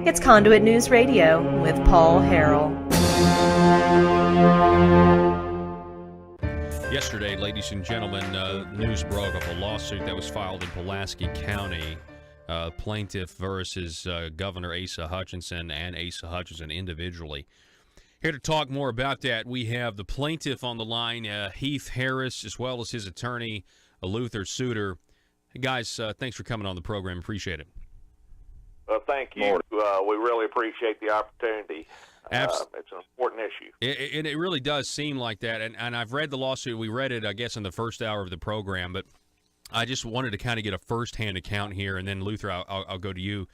It's Conduit News Radio with Paul Harrell. Yesterday, ladies and gentlemen, news broke of a lawsuit that was filed in Pulaski County. Plaintiff versus Governor Asa Hutchinson and Asa Hutchinson individually. Here to talk more about that, we have the plaintiff on the line, Heath Harris, as well as his attorney, Luther Suter. Hey guys, thanks for coming on the program. Appreciate it. Well, thank you. We really appreciate the opportunity. It's an important issue. It really does seem like that. And I've read the lawsuit. We read it, I guess, in the first hour of the program. But I just wanted to kind of get a firsthand account here. And then, Luther, I'll go to you.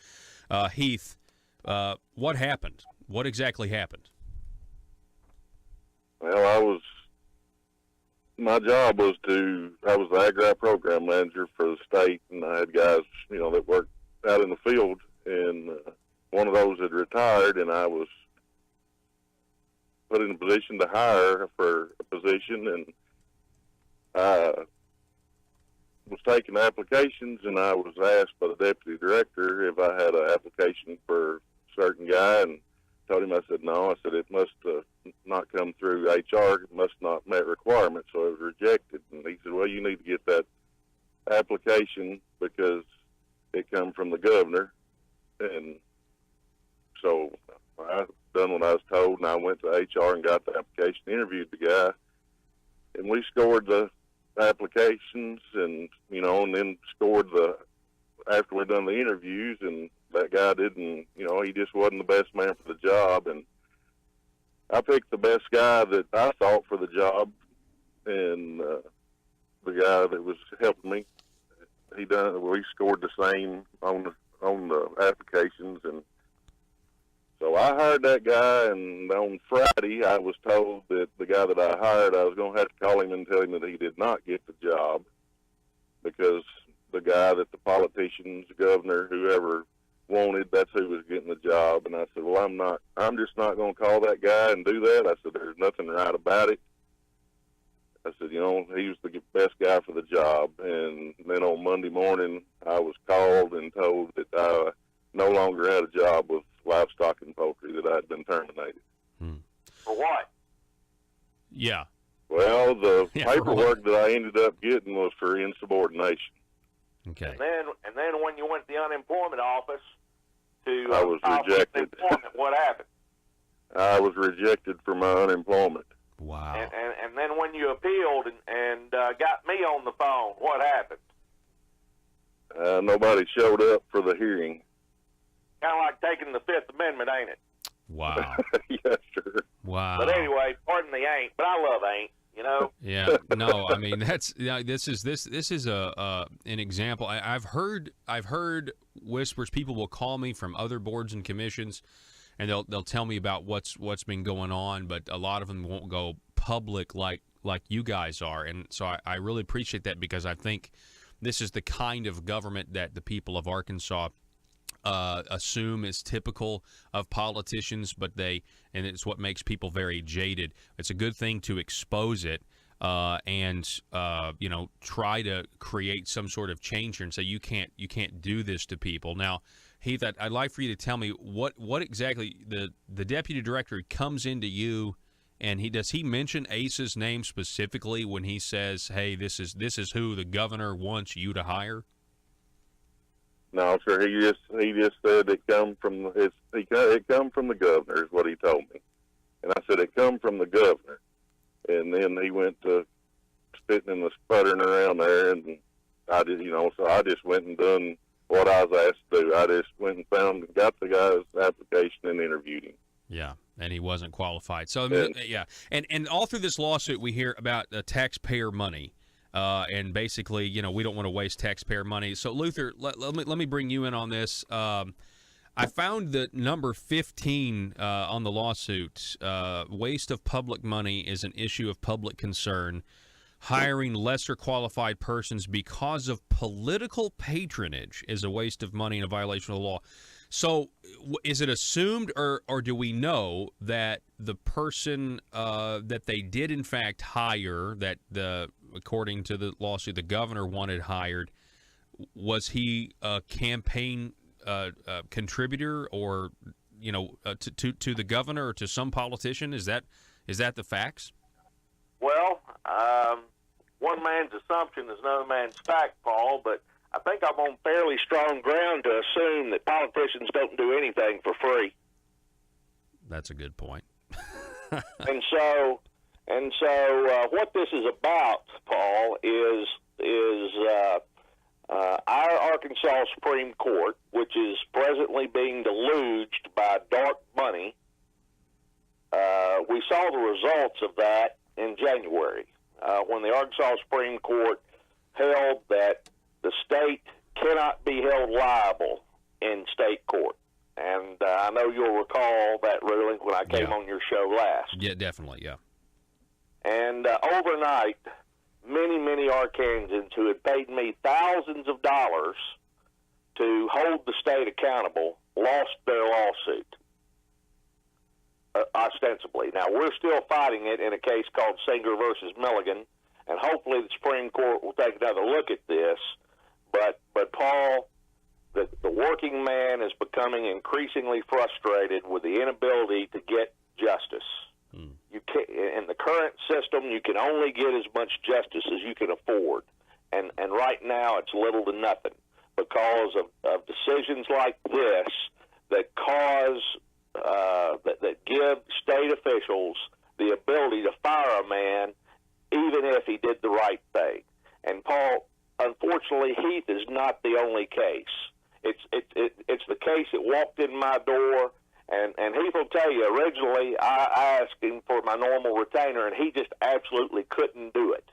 Heath, what happened? What exactly happened? Well, my job was I was the ag program manager for the state, and I had guys, that worked out in the field, and one of those had retired, and I was put in a position to hire for a position, and I was taking applications, and I was asked by the deputy director if I had an application for a certain guy, and told him, I said, no. I said, it must not come through HR. It must not met requirements, so it was rejected. And he said, well, you need to get that application because it come from the governor. And so I done what I was told, and I went to HR and got the application, interviewed the guy, and we scored the applications, and and then scored after we done the interviews, and that guy didn't, he just wasn't the best man for the job, and I picked the best guy that I thought for the job, and the guy that was helping me, we scored the same on the applications, and so I hired that guy, and on Friday I was told that the guy that I hired, I was going to have to call him and tell him that he did not get the job because the guy that the politicians, the governor, whoever wanted, that's who was getting the job. And I said, well, I'm just not going to call that guy and do that. I said, there's nothing right about it. I said, he was the best guy for the job. And then on Monday morning, I was called and told that I no longer had a job with livestock and poultry, that I had been terminated. For what? Yeah. Well, the paperwork that I ended up getting was for insubordination. Okay. And then when you went to the unemployment office to I was rejected. What happened? I was rejected for my unemployment. Wow. And then when you appealed and got me on the phone, what happened? Nobody showed up for the hearing. Kind of like taking the Fifth Amendment, ain't it? Wow. Yes, sir. Wow. But anyway, pardon the ain't, but I love ain't. Yeah, no, I mean this is an example. I've heard whispers. People will call me from other boards and commissions, and they'll tell me about what's been going on, but a lot of them won't go public like you guys are, and so I really appreciate that because I think this is the kind of government that the people of Arkansas assume is typical of politicians, and it's what makes people very jaded. It's a good thing to expose it and try to create some sort of change here and say you can't do this to people. Now, Heath, I'd like for you to tell me what exactly the deputy director comes into you, and does he mention Asa's name specifically when he says, "Hey, this is who the governor wants you to hire"? No, sir. He just said it come from the governor is what he told me, and I said it come from the governor, and then he went to spitting and sputtering around there, and I did, so I just went and done what I was asked to do. I just went and got the guy's application and interviewed him. Yeah, and he wasn't qualified. So yeah, and all through this lawsuit we hear about taxpayer money. And basically, we don't want to waste taxpayer money. So, Luther, let me bring you in on this. I found that number 15 on the lawsuit, waste of public money is an issue of public concern. Hiring lesser qualified persons because of political patronage is a waste of money and a violation of the law. So is it assumed or do we know that the person that they did in fact hire, that according to the lawsuit the governor wanted hired, was he a campaign contributor or to the governor or to some politician? Is that the facts? Well, one man's assumption is another man's fact, Paul, but I think I'm on fairly strong ground to assume that politicians don't do anything for free. That's a good point. And so, what this is about, Paul, is our Arkansas Supreme Court, which is presently being deluged by dark money. We saw the results of that in January when the Arkansas Supreme Court held that the state cannot be held liable in state court. And I know you'll recall that ruling when I came on your show last. Yeah, definitely, yeah. And overnight, many Arkansans who had paid me thousands of dollars to hold the state accountable lost their lawsuit, ostensibly. Now, we're still fighting it in a case called Singer versus Milligan, and hopefully the Supreme Court will take another look at this. But Paul, the working man is becoming increasingly frustrated with the inability to get justice. You can't, in the current system, you can only get as much justice as you can afford, and right now it's little to nothing because of decisions like this that cause that give state officials the ability to fire a man even if he did the right thing. And Paul, unfortunately, Heath is not the only case. It's the case that walked in my door. And Heath will tell you, originally I asked him for my normal retainer, and he just absolutely couldn't do it.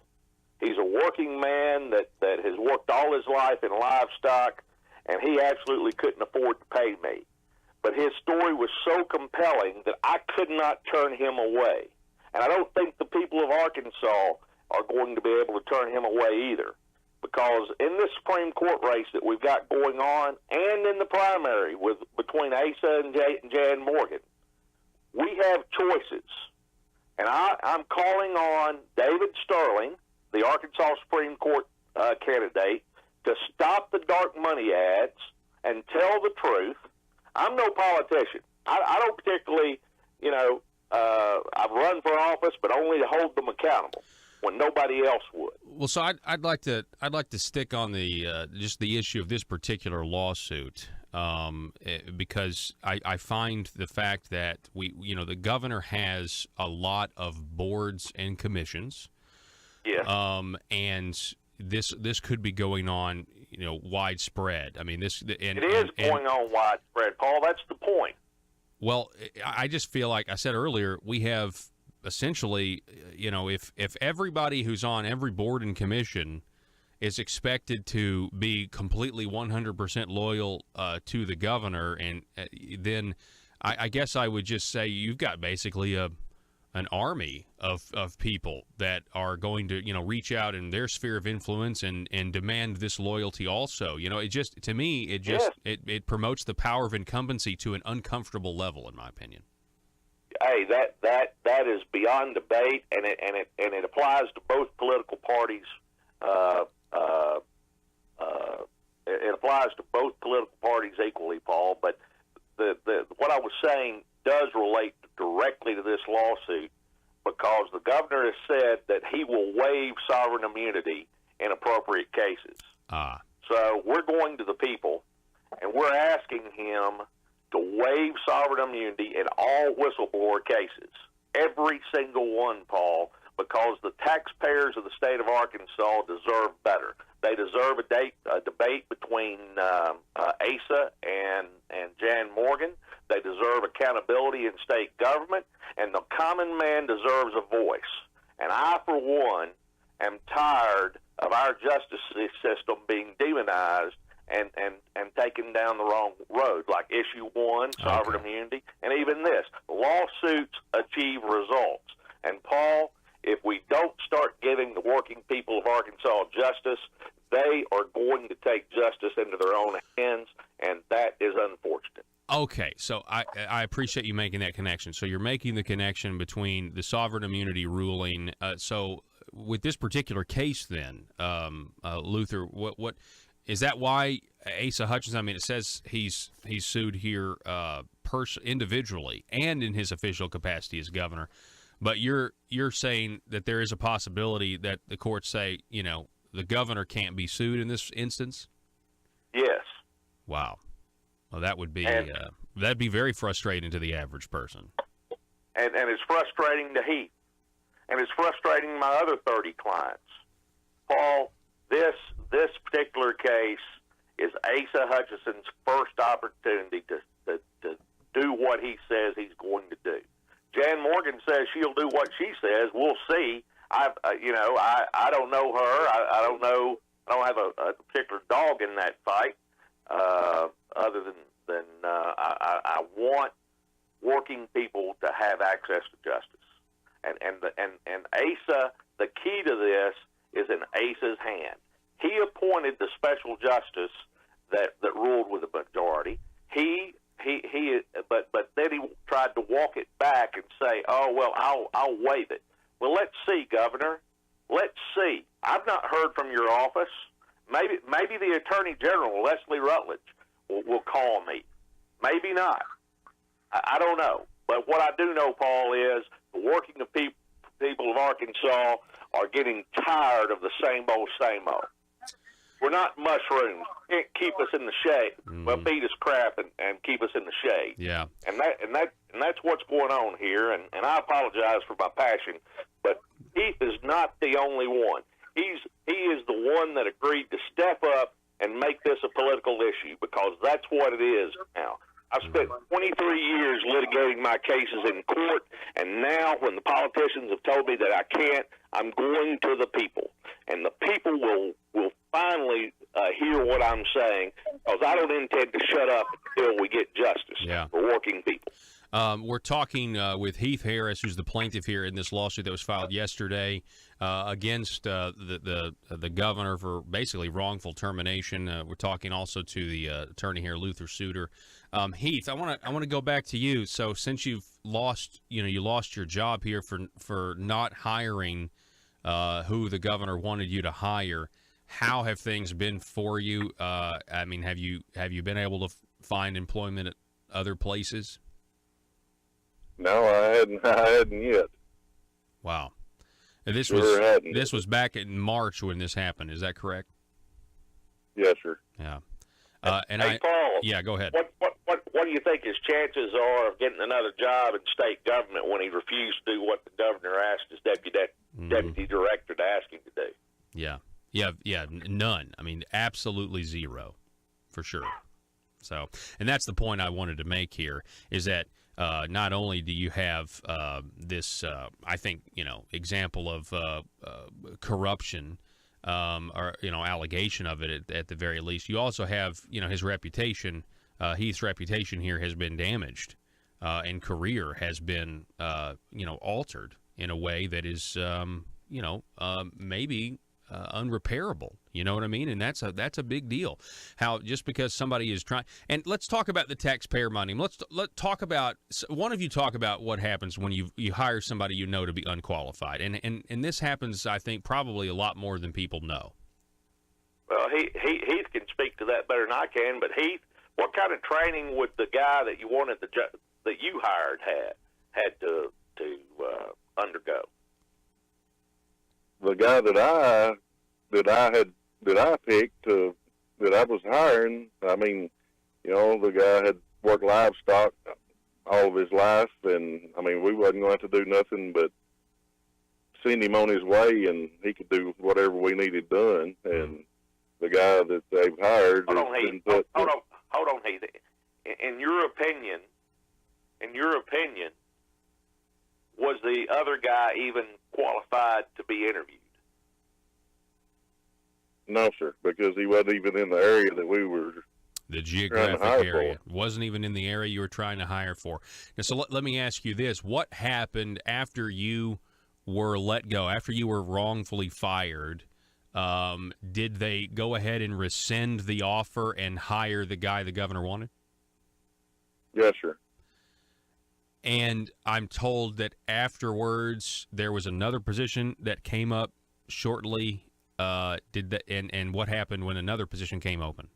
He's a working man that has worked all his life in livestock, and he absolutely couldn't afford to pay me. But his story was so compelling that I could not turn him away. And I don't think the people of Arkansas are going to be able to turn him away either. Because in this Supreme Court race that we've got going on, and in the primary between Asa and Jan Morgan, we have choices. And I'm calling on David Sterling, the Arkansas Supreme Court candidate, to stop the dark money ads and tell the truth. I'm no politician. I don't particularly, I've run for office, but only to hold them accountable when nobody else would. Well, so I'd like to stick on the just the issue of this particular lawsuit because I find the fact that the governor has a lot of boards and commissions. Yes. And this could be going on, widespread. I mean, it is going on widespread, Paul. That's the point. Well, I just feel like I said earlier, we have essentially, if everybody who's on every board and commission is expected to be completely 100% loyal to the governor, and then I guess I would just say you've got basically an army of people that are going to reach out in their sphere of influence and demand this loyalty also. It just, to me, it promotes the power of incumbency to an uncomfortable level, in my opinion. Hey, that is beyond debate, and it applies to both political parties. It applies to both political parties equally, Paul. But what I was saying does relate directly to this lawsuit, because the governor has said that he will waive sovereign immunity in appropriate cases. So we're going to the people, and we're asking him to waive sovereign immunity in all whistleblower cases, every single one, Paul, because the taxpayers of the state of Arkansas deserve better. They deserve a debate between Asa and Jan Morgan. They deserve accountability in state government, and the common man deserves a voice. And I, for one, am tired of our justice system being demonized and taken down the wrong road, like Issue 1, sovereign immunity, and even this. Lawsuits achieve results. And, Paul, if we don't start giving the working people of Arkansas justice, they are going to take justice into their own hands, and that is unfortunate. Okay, so I appreciate you making that connection. So you're making the connection between the sovereign immunity ruling. So with this particular case then, Luther, what Is that why Asa Hutchinson? I mean, it says he's sued here individually and in his official capacity as governor. But you're saying that there is a possibility that the courts say, the governor can't be sued in this instance? Yes. Wow. Well, that would be And- that'd be very frustrating to the average person. And it's frustrating to Heath. And it's frustrating my other 30 clients. Paul, this particular case is Asa Hutchinson's first opportunity to do what he says he's going to do. Jan Morgan says she'll do what she says. We'll see. I don't know her. I don't know. I don't have a particular dog in that fight, other than I want working people to have access to justice. And Asa, the key to this is in Asa's hand. He appointed the special justice that ruled with a majority. But then he tried to walk it back and say, "Oh well, I'll waive it." Well, let's see, Governor. Let's see. I've not heard from your office. Maybe the Attorney General, Leslie Rutledge, will call me. Maybe not. I don't know. But what I do know, Paul, is the working people of Arkansas are getting tired of the same old, same old. We're not mushrooms. Can't keep us in the shade. Well, feed us crap and keep us in the shade. Yeah. And that's what's going on here. And I apologize for my passion, but Heath is not the only one. He is the one that agreed to step up and make this a political issue, because that's what it is now. I've spent 23 years litigating my cases in court, and now when the politicians have told me that I can't, I'm going to the people. And the people will finally hear what I'm saying, because I don't intend to shut up until we get justice for working people. We're talking with Heath Harris, who's the plaintiff here in this lawsuit that was filed yesterday against the governor for basically wrongful termination. We're talking also to the attorney here, Luther Suter. Heath, I want to go back to you. So since you've lost, you lost your job here for not hiring who the governor wanted you to hire, how have things been for you? I mean, have you been able to find employment at other places? No, I hadn't yet. Wow. And this was back in March when this happened. Is that correct? Yes, sir. Yeah. Paul. Yeah, go ahead. What do you think his chances are of getting another job in state government when he refused to do what the governor asked his deputy director to ask him to do? Yeah, none. I mean, absolutely zero, for sure. So, and that's the point I wanted to make here, is that not only do you have this, I think, example of corruption, or allegation of it at the very least, you also have his reputation. Heath's reputation here has been damaged, and career has been altered in a way that is maybe unrepairable. You know what I mean? And that's a big deal. How just because somebody is trying, and let's talk about the taxpayer money. Let's talk about, one of you talk about what happens when you hire somebody to be unqualified, and this happens, I think, probably a lot more than people know. Well, Heath can speak to that better than I can. But Heath, what kind of training would the guy that you wanted that you hired had to undergo? The guy that I picked that I was hiring, I mean, the guy had worked livestock all of his life, and I mean, we wasn't going to have to do nothing but send him on his way, and he could do whatever we needed done. And the guy that they've hired, hold on, Heath. In your opinion, was the other guy even qualified to be interviewed? No, sir, because he wasn't even in the area that we were. The geographic area wasn't even in the area you were trying to hire for. Now, so let me ask you this: what happened after you were let go? After you were wrongfully fired, did they go ahead and rescind the offer and hire the guy the governor wanted? Yes, sir. And I'm told that afterwards there was another position that came up shortly and what happened when another position came open?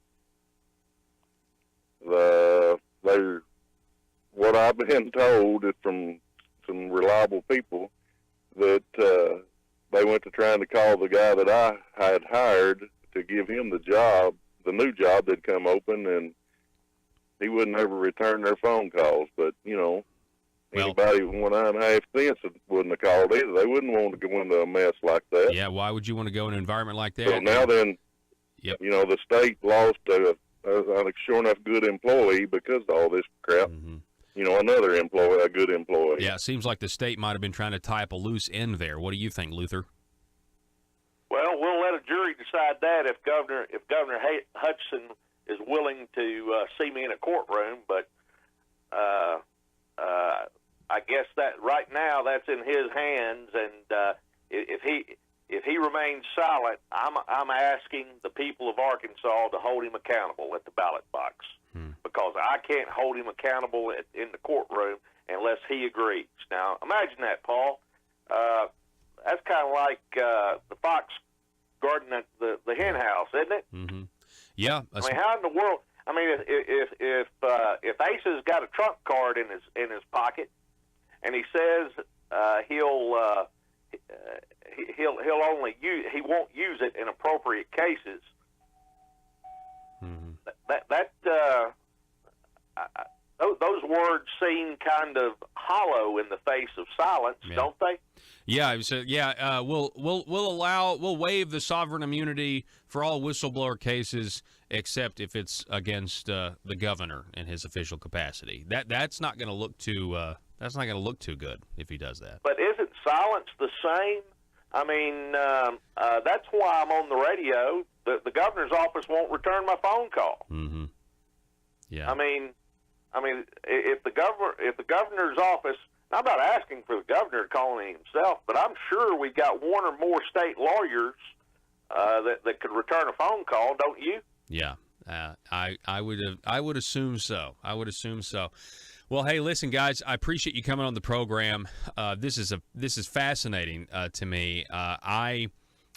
What I've been told is from some reliable people that they went to trying to call the guy that I had hired to give him the job, the new job that come open, and he wouldn't ever return their phone calls. But, anybody with 1.5 cents wouldn't have called either. They wouldn't want to go into a mess like that. Yeah, why would you want to go in an environment like that? So now then, yep. The state lost a sure enough good employee because of all this crap. Mm-hmm. Another employee, a good employee. Yeah, it seems like the state might have been trying to tie up a loose end there. What do you think, Luther? Well, we'll let a jury decide that if Governor Hutchinson is willing to see me in a courtroom. But I guess that right now that's in his hands, and if he remains silent, I'm asking the people of Arkansas to hold him accountable at the ballot box. Because I can't hold him accountable in the courtroom unless he agrees. Now, imagine that, Paul. That's kind of like the fox guarding the hen house, isn't it? Mm-hmm. Yeah. I mean, how in the world? I mean, if Asa's got a trump card in his pocket, and he says he won't use it in appropriate cases. Mm-hmm. Those words seem kind of hollow in the face of silence, don't they? Yeah, so we'll waive the sovereign immunity for all whistleblower cases, except if it's against the governor in his official capacity. That's not going to look too good if he does that. But isn't silence the same? I mean, that's why I'm on the radio. The governor's office won't return my phone call. Mm-hmm. Yeah. I mean, if the governor's office, I'm not asking for the governor to call me himself, but I'm sure we've got one or more state lawyers that could return a phone call, don't you? Yeah, I would assume so. Well, hey, listen, guys, I appreciate you coming on the program. This is fascinating to me. I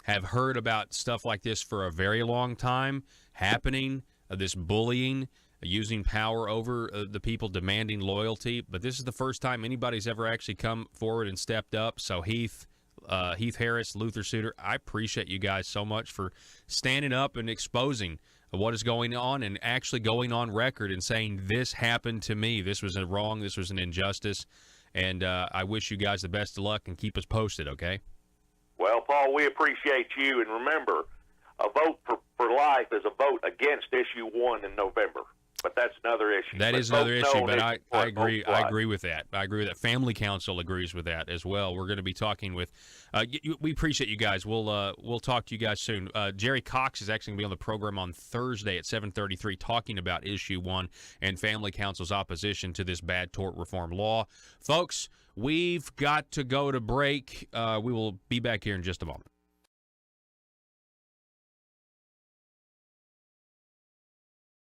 have heard about stuff like this for a very long time happening. This bullying, using power over the people, demanding loyalty. But this is the first time anybody's ever actually come forward and stepped up. So Heath Harris, Luther Suter, I appreciate you guys so much for standing up and exposing what is going on and actually going on record and saying this happened to me. This was a wrong. This was an injustice. And I wish you guys the best of luck and keep us posted, okay? Well, Paul, we appreciate you. And remember, a vote for life is a vote against issue 1 in November. But that's another issue. That is another issue, but I agree. I agree with that. Family Council agrees with that as well. We're going to be talking with. We appreciate you guys. We'll talk to you guys soon. Jerry Cox is actually going to be on the program on Thursday at 7:33, talking about issue 1 and Family Council's opposition to this bad tort reform law. Folks, we've got to go to break. We will be back here in just a moment.